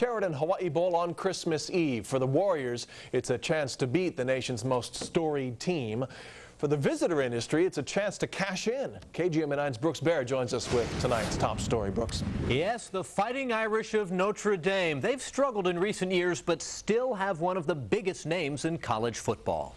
Sheraton Hawaii Bowl on Christmas Eve. For the Warriors, it's a chance to beat the nation's most storied team. For the visitor industry, it's a chance to cash in. KGMA9's Brooks Baer joins us with tonight's top story. Brooks. Yes, the Fighting Irish of Notre Dame. They've struggled in recent years, but still have one of the biggest names in college football.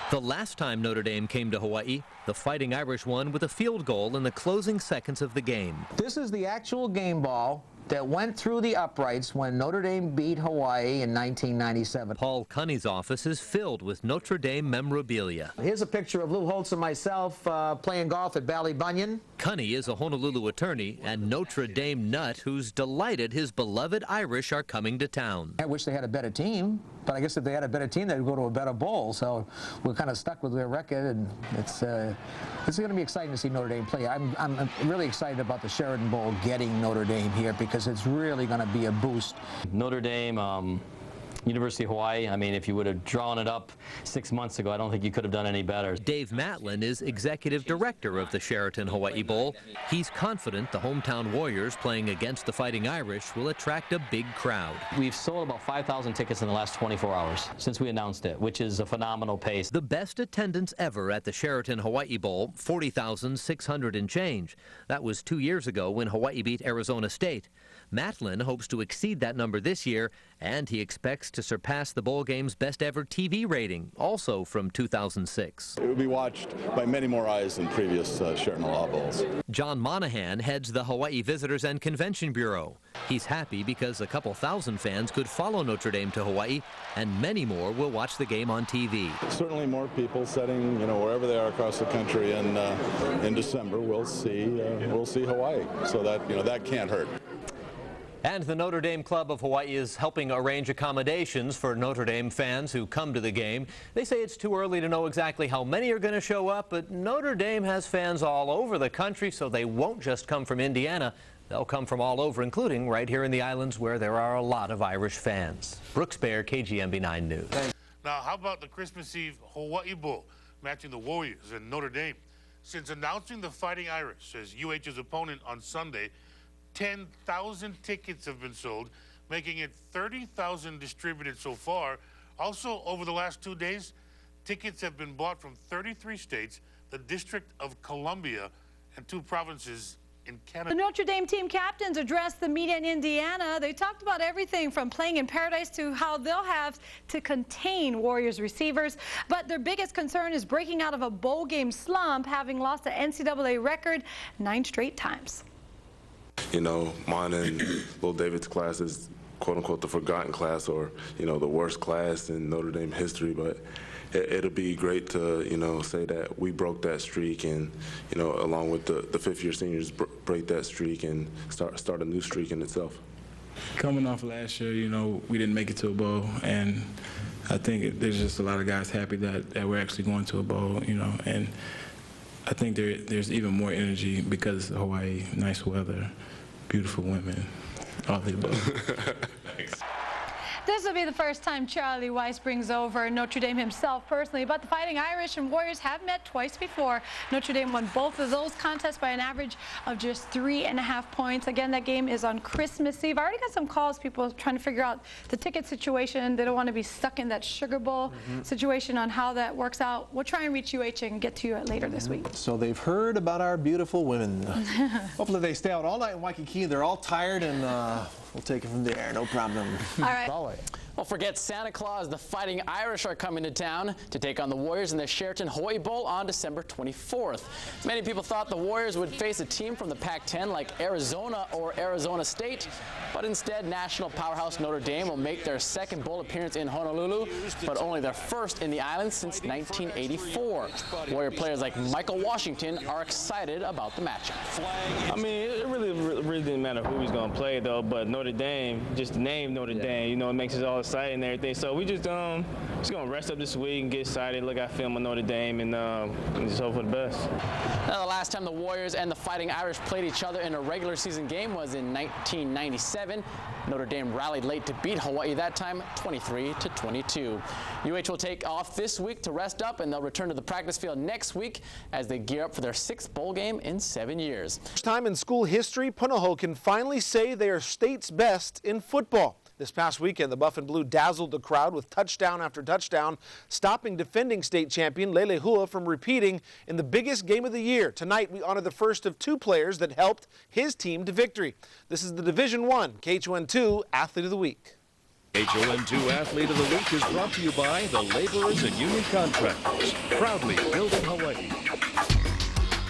The last time Notre Dame came to Hawaii, the Fighting Irish won with a field goal in the closing seconds of the game. This is the actual game ball that went through the uprights when Notre Dame beat Hawaii in 1997. Paul Cunney's office is filled with Notre Dame memorabilia. Here's a picture of Lou Holtz and myself playing golf at Ballybunion. Cunney is a Honolulu attorney and Notre Dame nut who's delighted his beloved Irish are coming to town. I wish they had a better team, but I guess if they had a better team, they'd go to a better bowl. So we're kind of stuck with their record, and it's going to be exciting to see Notre Dame play. I'm really excited about the Sheraton Bowl getting Notre Dame here because it's really going to be a boost. Notre Dame, University of Hawaii, I mean, if you would have drawn it up 6 months ago, I don't think you could have done any better. Dave Matlin is executive director of the Sheraton Hawaii Bowl. He's confident the hometown Warriors playing against the Fighting Irish will attract a big crowd. We've sold about 5,000 tickets in the last 24 hours since we announced it, which is a phenomenal pace. The best attendance ever at the Sheraton Hawaii Bowl, 40,600 and change. That was 2 years ago when Hawaii beat Arizona State. Matlin hopes to exceed that number this year, and he expects to surpass the bowl game's best ever TV rating, also from 2006. It will be watched by many more eyes than previous Sheraton Hawaii Bowls. John Monahan heads the Hawaii Visitors and Convention Bureau. He's happy because a couple thousand fans could follow Notre Dame to Hawaii, and many more will watch the game on TV. Certainly more people setting, wherever they are across the country, and in December we'll see Hawaii. So that can't hurt. And the Notre Dame Club of Hawaii is helping arrange accommodations for Notre Dame fans who come to the game. They say it's too early to know exactly how many are going to show up, but Notre Dame has fans all over the country, so they won't just come from Indiana. They'll come from all over, including right here in the islands where there are a lot of Irish fans. Brooks Baer, KGMB9 News. Now, how about the Christmas Eve Hawaii Bowl matching the Warriors and Notre Dame? Since announcing the Fighting Irish as UH's opponent on Sunday, 10,000 tickets have been sold, making it 30,000 distributed so far. Also, over the last 2 days, tickets have been bought from 33 states, the District of Columbia, and 2 provinces in Canada. The Notre Dame team captains addressed the media in Indiana. They talked about everything from playing in paradise to how they'll have to contain Warriors receivers. But their biggest concern is breaking out of a bowl game slump, having lost the NCAA record 9 straight times. Mine and Lil David's class is quote-unquote the forgotten class, or, the worst class in Notre Dame history, but it'll be great to, say that we broke that streak and, along with the fifth-year seniors, break that streak and start a new streak in itself. Coming off last year, we didn't make it to a bowl, and I think there's just a lot of guys happy that we're actually going to a bowl, and I think there's even more energy because of Hawaii, nice weather, beautiful women, all the above. Thanks. This will be the first time Charlie Weiss brings over Notre Dame himself personally, but the Fighting Irish and Warriors have met twice before. Notre Dame won both of those contests by an average of just 3.5 points. Again, that game is on Christmas Eve. I already got some calls, people trying to figure out the ticket situation. They don't want to be stuck in that Sugar Bowl situation on how that works out. We'll try and reach UH and get to you later this week. So they've heard about our beautiful women. Hopefully they stay out all night in Waikiki. They're all tired, and we'll take it from there. No problem. All right. Well, forget Santa Claus. The Fighting Irish are coming to town to take on the Warriors in the Sheraton Hawaii Bowl on December 24th. Many people thought the Warriors would face a team from the Pac-10 like Arizona or Arizona State, but instead national powerhouse Notre Dame will make their second bowl appearance in Honolulu, but only their first in the island since 1984. Warrior players like Michael Washington are excited about the matchup. I mean, it really didn't matter who he's going to play, though, but Notre Dame, just the name Notre Dame, it makes it all the excited and everything. So we just gonna rest up this week and get excited, look at film on Notre Dame, and just hope for the best. Now, the last time the Warriors and the Fighting Irish played each other in a regular season game was in 1997. Notre Dame rallied late to beat Hawaii that time, 23-22. UH will take off this week to rest up, and they'll return to the practice field next week as they gear up for their 6th bowl game in 7 years. First time in school history, Punahou can finally say they are state's best in football. This past weekend, the Buff and Blue dazzled the crowd with touchdown after touchdown, stopping defending state champion Lelehua from repeating in the biggest game of the year. Tonight, we honor the first of 2 players that helped his team to victory. This is the Division I KHON2 Athlete of the Week. KHON2 Athlete of the Week is brought to you by the Laborers and Union Contractors, proudly building Hawaii.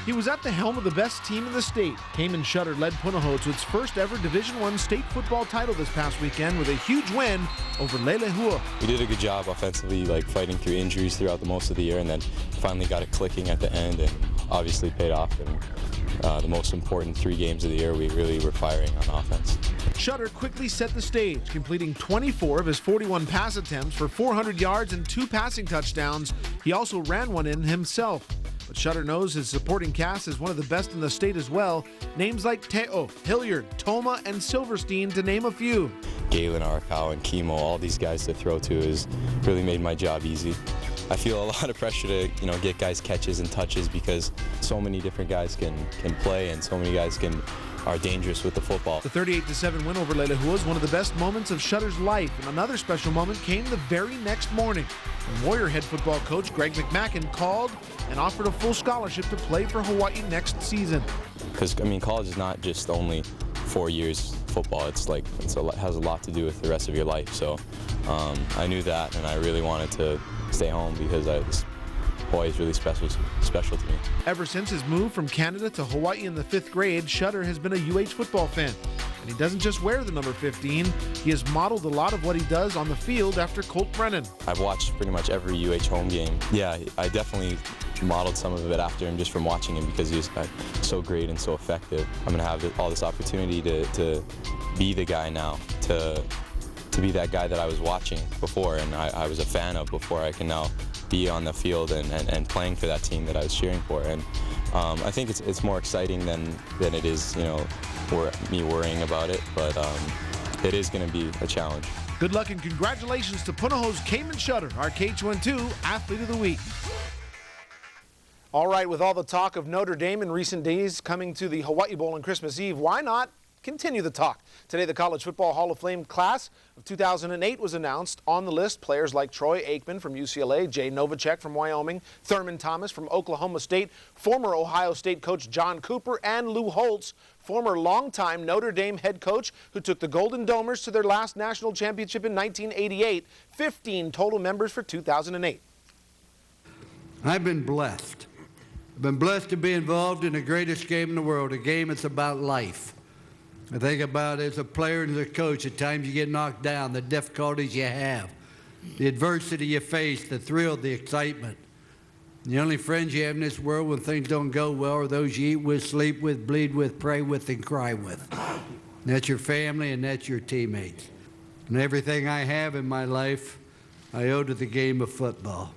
He was at the helm of the best team in the state. Cayman Shutter led Punahou to its first ever Division I state football title this past weekend with a huge win over Lelehua. We did a good job offensively, fighting through injuries throughout the most of the year, and then finally got it clicking at the end, and obviously paid off. And the most important 3 games of the year, we really were firing on offense. Shutter quickly set the stage, completing 24 of his 41 pass attempts for 400 yards and 2 passing touchdowns. He also ran one in himself. But Shutter knows his supporting cast is one of the best in the state as well. Names like Te'o, Hilliard, Toma, and Silverstein, to name a few. Galen, Arcao, and Kimo, all these guys to throw to, has really made my job easy. I feel a lot of pressure to get guys catches and touches because so many different guys can play and so many guys are dangerous with the football. The 38-7 win over Lelehua is one of the best moments of Shutter's life, and another special moment came the very next morning when Warrior head football coach Greg McMackin called and offered a full scholarship to play for Hawaii next season. Because college is not just only 4 years football. It has a lot to do with the rest of your life. So I knew that, and I really wanted to stay home because Hawaii is really special to me. Ever since his move from Canada to Hawaii in the 5th grade, Shutter has been a UH football fan. And he doesn't just wear the number 15, he has modeled a lot of what he does on the field after Colt Brennan. I've watched pretty much every UH home game. Yeah, I definitely modeled some of it after him just from watching him because he was so great and so effective. I'm going to have all this opportunity to be the guy now, to be that guy that I was watching before and I was a fan of before. I can now be on the field and playing for that team that I was cheering for. And I think it's more exciting than it is, me worrying about it, but it is going to be a challenge. Good luck and congratulations to Punahou's Cayman Shutter, our KHON2 Athlete of the Week. All right, with all the talk of Notre Dame in recent days coming to the Hawaii Bowl on Christmas Eve, why not continue the talk? Today, the College Football Hall of Fame class of 2008 was announced. On the list, players like Troy Aikman from UCLA, Jay Novacek from Wyoming, Thurman Thomas from Oklahoma State, former Ohio State coach John Cooper, and Lou Holtz, former longtime Notre Dame head coach who took the Golden Domers to their last national championship in 1988. 15 total members for 2008. I've been blessed. I've been blessed to be involved in the greatest game in the world, a game that's about life. I think about it as a player and as a coach, at times you get knocked down, the difficulties you have, the adversity you face, the thrill, the excitement. The only friends you have in this world when things don't go well are those you eat with, sleep with, bleed with, pray with, and cry with. And that's your family and that's your teammates. And everything I have in my life, I owe to the game of football.